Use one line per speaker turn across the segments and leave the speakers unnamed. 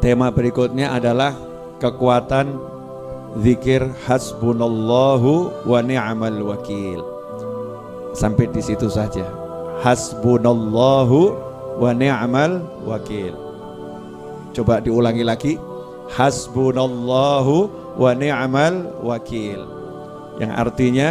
Tema berikutnya adalah kekuatan zikir hasbunallahu wa ni'mal wakil. Sampai di situ saja. Hasbunallahu wa ni'mal wakil. Coba diulangi lagi. Hasbunallahu wa ni'mal wakil. Yang artinya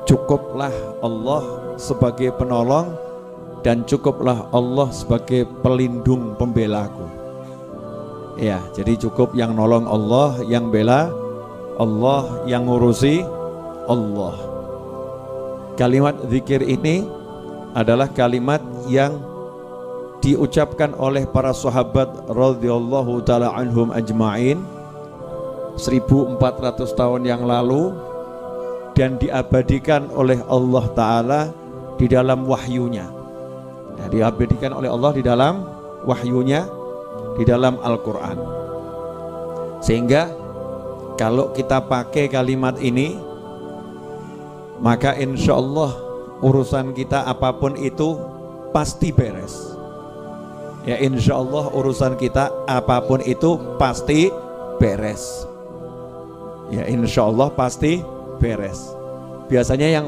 cukuplah Allah sebagai penolong dan cukuplah Allah sebagai pelindung pembelaku. Ya, jadi cukup yang nolong Allah, yang bela Allah, yang ngurusi Allah. Kalimat zikir ini adalah kalimat yang diucapkan oleh para sahabat radhiyallahu taala anhum ajma'in 1400 tahun yang lalu, dan diabadikan oleh Allah taala di dalam wahyunya. Ya, diabadikan oleh Allah di dalam wahyunya, di dalam Al-Quran. Sehingga kalau kita pakai kalimat ini, maka insya Allah urusan kita apapun itu pasti beres. Ya, insya Allah urusan kita apapun itu pasti beres. Ya, insya Allah pasti beres. Biasanya yang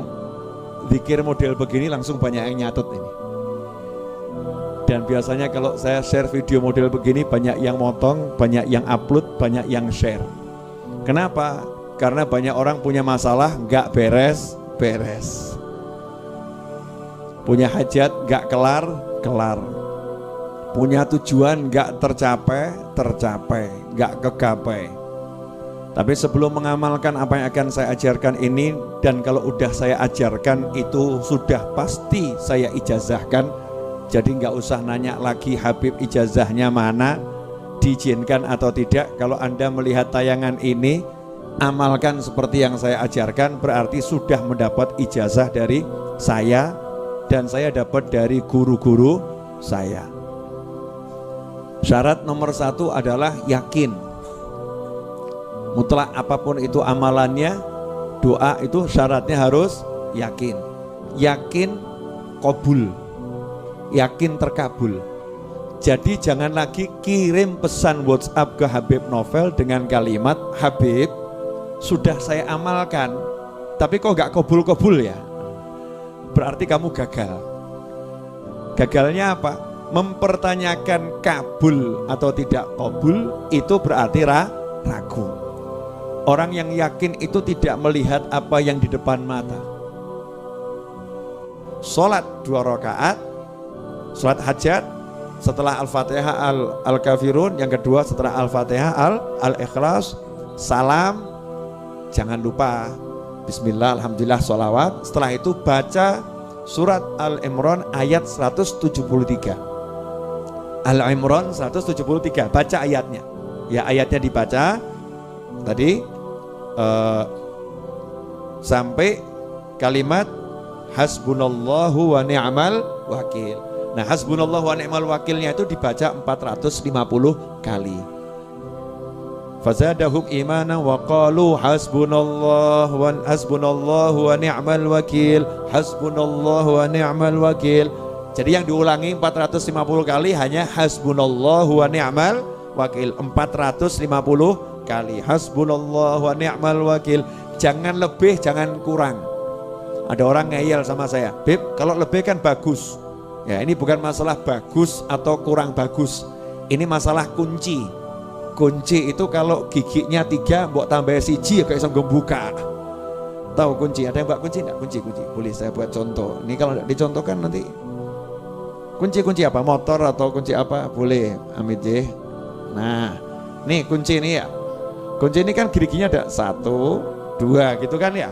zikir model begini langsung banyak yang nyatut ini. Dan biasanya kalau saya share video model begini, banyak yang motong, banyak yang upload, banyak yang share. Kenapa? Karena banyak orang punya masalah nggak beres-beres, punya hajat nggak kelar-kelar, punya tujuan nggak tercapai, nggak kegapai. Tapi sebelum mengamalkan apa yang akan saya ajarkan ini, dan kalau udah saya ajarkan itu sudah pasti saya ijazahkan. Jadi nggak usah nanya lagi Habib ijazahnya mana, diizinkan atau tidak. Kalau Anda melihat tayangan ini, amalkan seperti yang saya ajarkan, berarti sudah mendapat ijazah dari saya, dan saya dapat dari guru-guru saya. Syarat nomor 1 adalah yakin. Mutlak apapun itu amalannya, doa itu syaratnya harus yakin. Yakin qabul, yakin terkabul. Jadi jangan lagi kirim pesan WhatsApp ke Habib Novel dengan kalimat, Habib sudah saya amalkan tapi kok gak kabul-kabul ya. Berarti kamu gagal. Gagalnya apa? Mempertanyakan kabul atau tidak kabul, itu berarti ragu. Orang yang yakin itu tidak melihat apa yang di depan mata. Sholat 2 rakaat, sholat hajat, setelah Al-Fatihah Al-Kafirun, yang kedua setelah Al-Fatihah Al-Ikhlas, salam, jangan lupa Bismillah, Alhamdulillah, sholawat. Setelah itu baca surat Al-Imran ayat 173. Al-Imran 173, baca ayatnya. Ya, ayatnya dibaca tadi sampai kalimat hasbunallahu wa ni'mal wakil. Nah, hasbunallahu wa ni'mal wakilnya itu dibaca 450 kali. Fazadahum imana wa qalu hasbunallahu wa ni'mal wakil, hasbunallahu wa ni'mal wakil. Jadi yang diulangi 450 kali hanya hasbunallahu wa ni'mal wakil, 450 kali hasbunallahu wa ni'mal wakil. Jangan lebih, jangan kurang. Ada orang ngeyel sama saya, Bib, kalau lebih kan bagus. Ya, ini bukan masalah bagus atau kurang bagus, ini masalah kunci. Kunci itu kalau giginya 3 mbok tambah siji ya kayak bisa buka. Tahu kunci? Ada yang buat kunci enggak? Kunci. Boleh saya buat contoh. Ini kalau dicontohkan nanti kunci apa? Motor atau kunci apa? Boleh, Amit J. Nah, nih kunci ini ya. Kunci ini kan giginya ada 1, 2 gitu kan ya.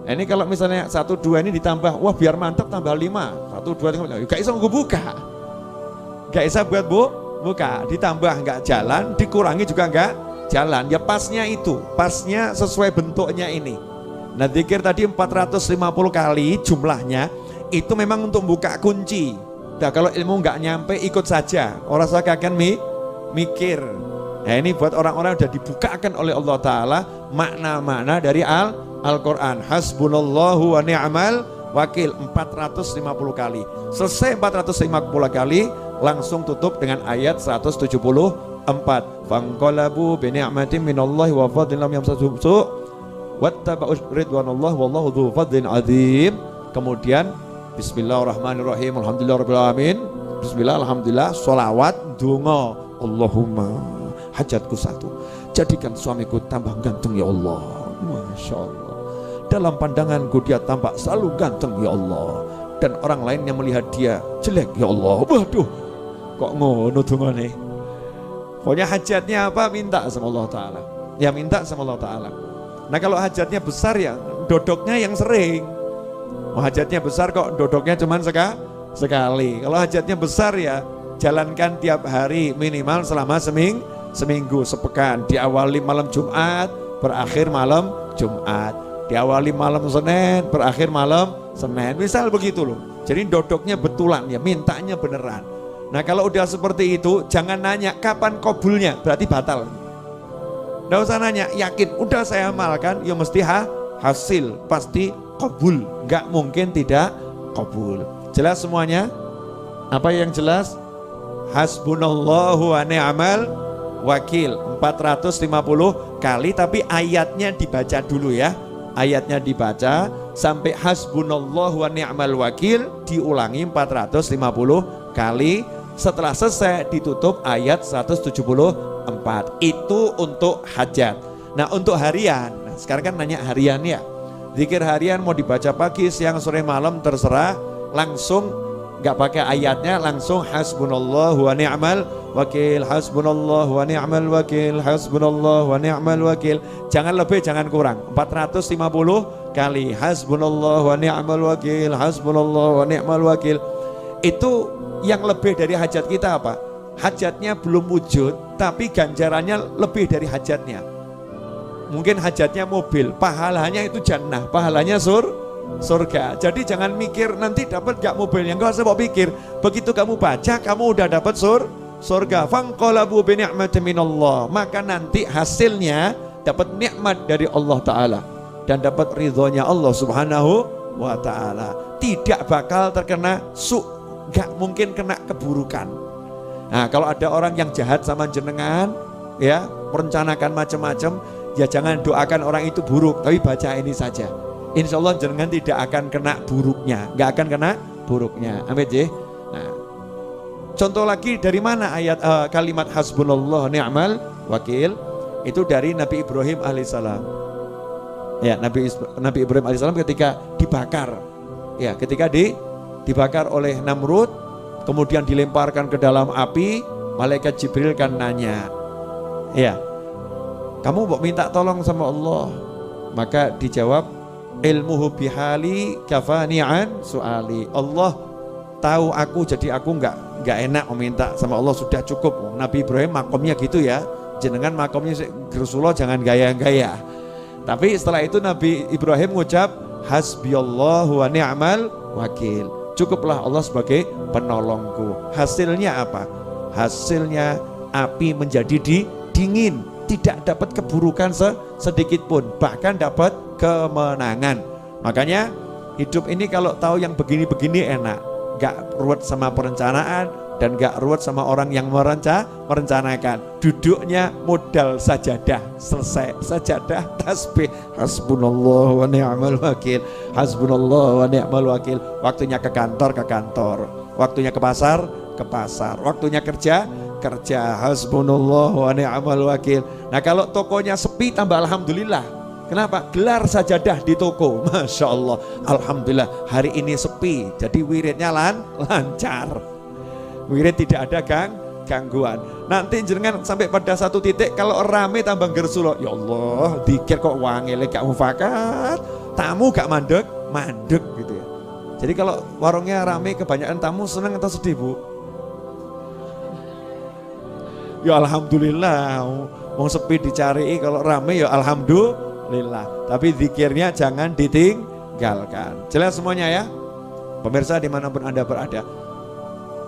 Nah, ini kalau misalnya 1, 2 ini ditambah, wah biar mantap tambah 5. 1, 2, 3, gak bisa buka. Gak bisa buat buka. Ditambah nggak jalan, dikurangi juga nggak jalan. Ya pasnya itu, pasnya sesuai bentuknya ini. Nah, zikir tadi 450 kali jumlahnya, itu memang untuk buka kunci. Nah, kalau ilmu nggak nyampe ikut saja, orang saya akan mikir. Nah, ini buat orang-orang yang sudah dibukakan oleh Allah Ta'ala makna-makna dari Al-Quran. Hasbunallahu wa ni'mal wakil 450 kali. Selesai 450 kali, langsung tutup dengan ayat 173. 4. Fanqalabu bi ni'matin minallahi wa fadlin lam yamsasuhum su' wattaba'u ridwanallah wallahu dzu fadlin azim. Kemudian bismillahirrahmanirrahim, alhamdulillahirabbil alamin. Bismillah, alhamdulillah, sholawat, donga. Allahumma hajatku satu, jadikan suamiku tambah ganteng ya Allah. Masya Allah, dalam pandanganku dia tampak selalu ganteng ya Allah, dan orang lain yang melihat dia jelek ya Allah. Waduh, kok ngono dongane. Pokoknya hajatnya apa, minta sama Allah Ta'ala. Ya minta sama Allah Ta'ala. Nah kalau hajatnya besar ya dodoknya yang sering. Hajatnya besar kok dodoknya cuman sekali. Kalau hajatnya besar ya jalankan tiap hari minimal selama seminggu, sepekan. Diawali malam Jumat, berakhir malam Jumat. Diawali malam Senin, berakhir malam Senin. Misal begitu loh. Jadi dodoknya betulan ya, mintanya beneran. Nah kalau udah seperti itu jangan nanya kapan kabulnya, berarti batal. Nggak usah nanya, yakin udah saya amalkan ya mesti hasil, pasti kabul, nggak mungkin tidak kabul. Jelas semuanya? Apa yang jelas? Hasbunallahu wa ni'mal wakil 450 kali, tapi ayatnya dibaca dulu ya. Ayatnya dibaca sampai hasbunallahu wa ni'mal wakil diulangi 450 kali. Setelah selesai ditutup ayat 174. Itu untuk hajat. Nah untuk harian, nah, sekarang kan nanya harian ya. Zikir harian mau dibaca pagi, siang, sore, malam terserah. Langsung nggak pakai ayatnya, langsung hasbunallahu wa ni'mal wakil, hasbunallahu wa ni'mal wakil, hasbunallahu wa ni'mal wakil. Jangan lebih, jangan kurang. 450 kali hasbunallahu wa ni'mal wakil, hasbunallahu wa ni'mal wakil. Itu yang lebih dari hajat kita apa? Hajatnya belum wujud, tapi ganjarannya lebih dari hajatnya. Mungkin hajatnya mobil, pahalanya itu jannah, pahalanya surga. Jadi jangan mikir nanti dapat gak mobilnya, enggak usah pikir. Begitu kamu baca, kamu udah dapat surga. Fanqalabu bi ni'matin minallah, maka nanti hasilnya dapat nikmat dari Allah Ta'ala dan dapat ridhonya Allah Subhanahu wa Ta'ala. Tidak bakal terkena gak mungkin kena keburukan. Nah kalau ada orang yang jahat sama jenengan ya, merencanakan macam-macam, ya jangan doakan orang itu buruk, tapi baca ini saja. Insya Allah jenengan tidak akan kena buruknya, gak akan kena buruknya. Amin ya. Nah, contoh lagi dari mana ayat kalimat hasbunallah ni'mal wakil? Itu dari Nabi Ibrahim alaihissalam. Ya, Nabi Ibrahim alaihissalam ketika dibakar, ya ketika dibakar oleh Namrud, kemudian dilemparkan ke dalam api, malaikat Jibril kan nanya, ya kamu mau minta tolong sama Allah? Maka dijawab, ilmuhu bihali kafani'an su'ali. Allah tahu aku, jadi aku nggak enak meminta sama Allah, sudah cukup. Nabi Ibrahim makomnya gitu ya, jenengan makomnya Rasulullah jangan gaya-gaya. Tapi setelah itu Nabi Ibrahim ngucap hasbiyallahu wa ni'mal wakil. Cukuplah Allah sebagai penolongku. Hasilnya apa? Hasilnya api menjadi dingin, tidak dapat keburukan sedikit pun, bahkan dapat kemenangan. Makanya hidup ini kalau tahu yang begini-begini enak, gak ruwet sama perencanaan dan gak ruwet sama orang yang merencanakan. Duduknya modal sajadah, selesai sajadah, tasbih, hasbunallah wa ni'mal wakil, hasbunallah wa ni'mal wakil. Waktunya ke kantor, waktunya ke pasar, waktunya kerja, hasbunallah wa ni'mal wakil. Nah kalau tokonya sepi tambah alhamdulillah. Kenapa? Gelar sajadah di toko, Masya Allah, alhamdulillah hari ini sepi, jadi wiridnya lancar. Wirid tidak ada gangguan. Nanti jenengan sampai pada satu titik kalau rame tambah gersulo, ya Allah, dikir kok wangele gak mufakat, tamu gak mandek gitu ya. Jadi kalau warungnya rame kebanyakan tamu, senang atau sedih Bu? Ya alhamdulillah, mau sepi dicari, kalau rame ya alhamdulillah. Tapi zikirnya jangan ditinggalkan. Jelas semuanya ya? Pemirsa dimanapun Anda berada,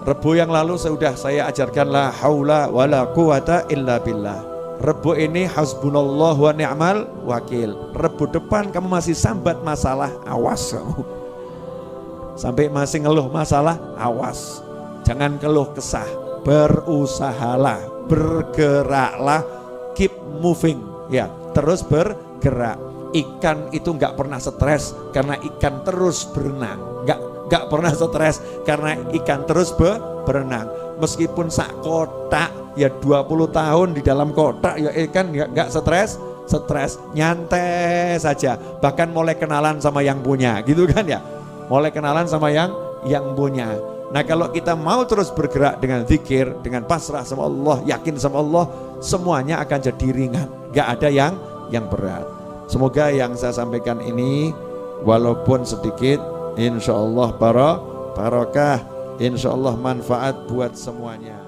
Rebo yang lalu sudah saya ajarkan la haula wala quwata illa billah. Rebo ini hasbunallah wa ni'mal wakil. Rebo depan kamu masih sambat masalah, awas kamu. Sampai masih ngeluh masalah, awas. Jangan keluh kesah, berusahalah. bergeraklah, keep moving, ya, terus bergerak. Ikan itu nggak pernah stres karena ikan terus berenang, nggak pernah stres karena ikan terus berenang. Meskipun sak kotak ya 20 tahun di dalam kotak ya ikan nggak stres, nyantai saja. Bahkan mulai kenalan sama yang punya, gitu kan ya, mulai kenalan sama yang punya. Nah kalau kita mau terus bergerak dengan zikir, dengan pasrah sama Allah, yakin sama Allah, semuanya akan jadi ringan, nggak ada yang berat. Semoga yang saya sampaikan ini walaupun sedikit, insya Allah barokah, insya Allah manfaat buat semuanya.